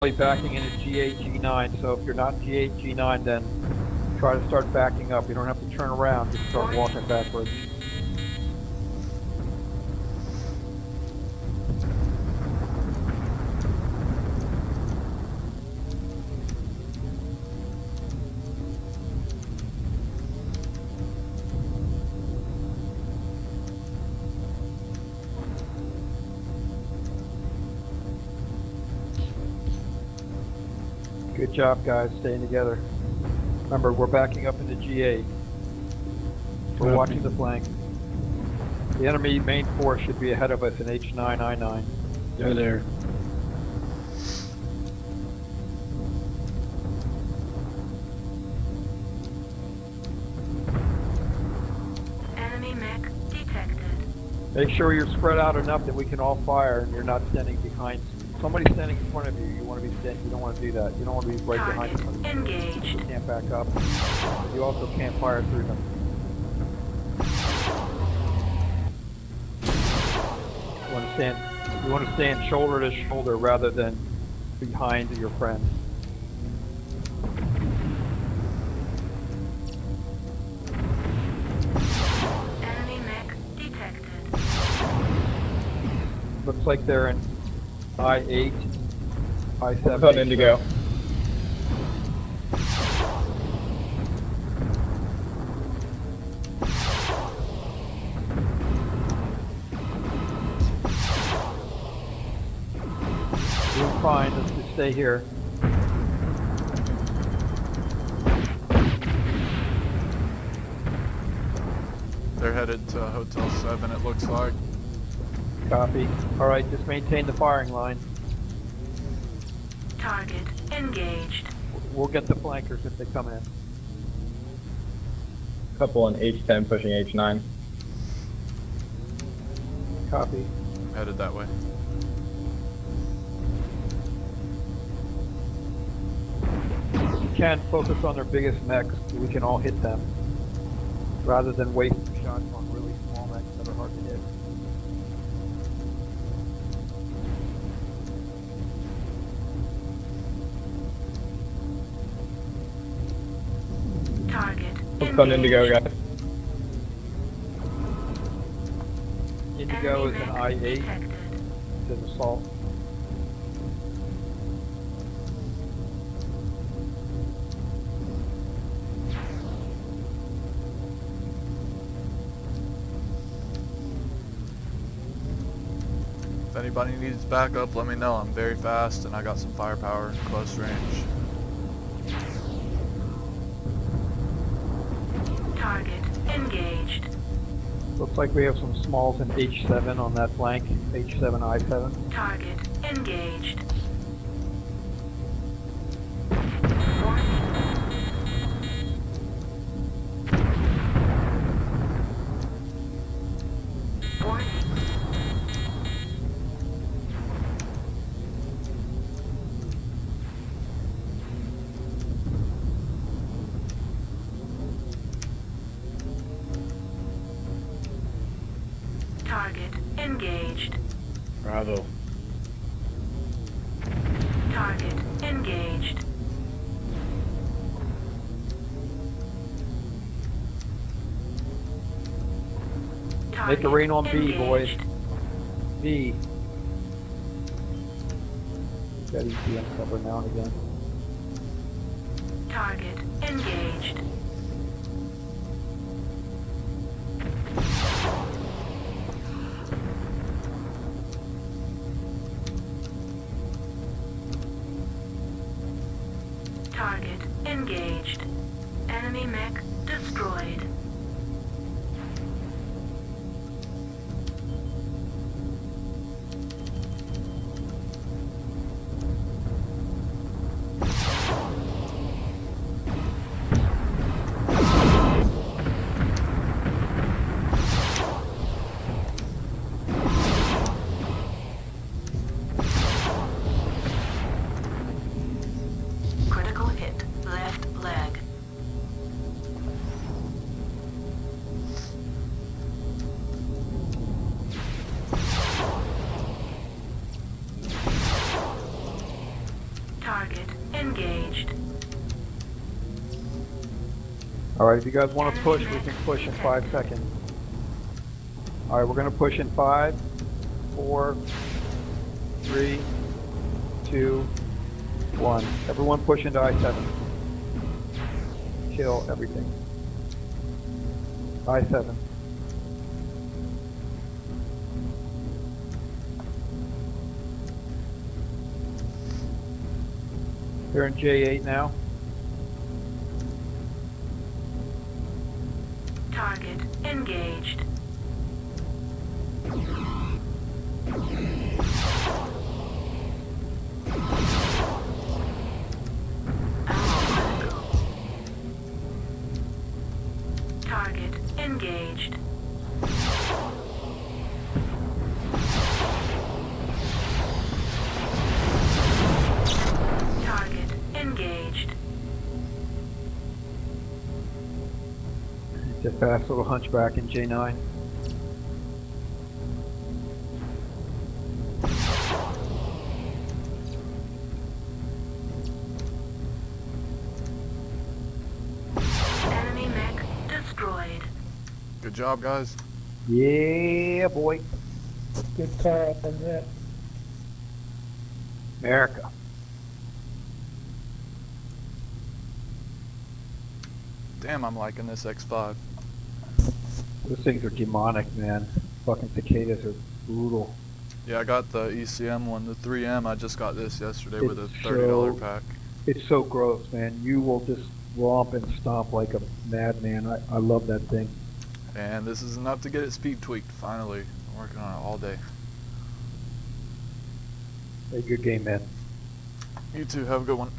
backing into G8, G9, so if you're not G8, G9, then try to start backing up. You don't have to turn around, just start walking backwards. Good job, guys, staying together. Remember, we're backing up into G8. We're watching the flank. The enemy main force should be ahead of us in H9, I9. They're there. Enemy mech detected. Make sure you're spread out enough that we can all fire and you're not standing behind. Somebody's standing in front of you. You want to be you don't want to do that. You don't want to be right behind Target somebody. engaged. You can't back up. You also can't fire through them. You want to stand shoulder to shoulder rather than behind your friend. Enemy mech detected. Looks like they're in I8, I7. On Indigo. Doing fine, let's just stay here. They're headed to Hotel 7, it looks like. Copy. Alright, just maintain the firing line. Target engaged. We'll get the flankers if they come in. Couple on H10 pushing H9. Copy. Headed that way. You can focus on their biggest mechs, we can all hit them. Rather than wasting shots on really small mechs that are hard to hit. Target Focus on Indigo, guys. Indigo is Enemy an mech I8, detected. it's an assault. If anybody needs backup, let me know. I'm very fast and I got some firepower, close range. Target engaged. Looks like we have some smalls in H7 on that flank, H7, I7. Target engaged. Warning. Target engaged. Bravo. Target engaged. Make a rain on B, Engaged. boys. B. Got ECM cover now and again. Target engaged. Target engaged. Enemy mech destroyed. Critical hit left leg. Target engaged. Alright, if you guys want to push, we can push in 5 seconds. Alright, we're going to push in 5, 4, 3, 2, 1. Everyone push into I-7. Kill everything. I-7. They're in J8 now. Target engaged. Target engaged. Target engaged. It's a fast little hunchback in J9. Enemy mech destroyed. Good job, guys. Yeah, boy. Good car up on that. America. Damn, I'm liking this X-5. Those things are demonic, man. Fucking cicadas are brutal. Yeah, I got the ECM one, the 3M. I just got this yesterday with a It's $30 so- pack. It's so gross, man. You will just romp and stomp like a madman. I love that thing. And this is enough to get it speed tweaked, finally. I'm working on it all day. Hey, good game, man. You too, have a good one.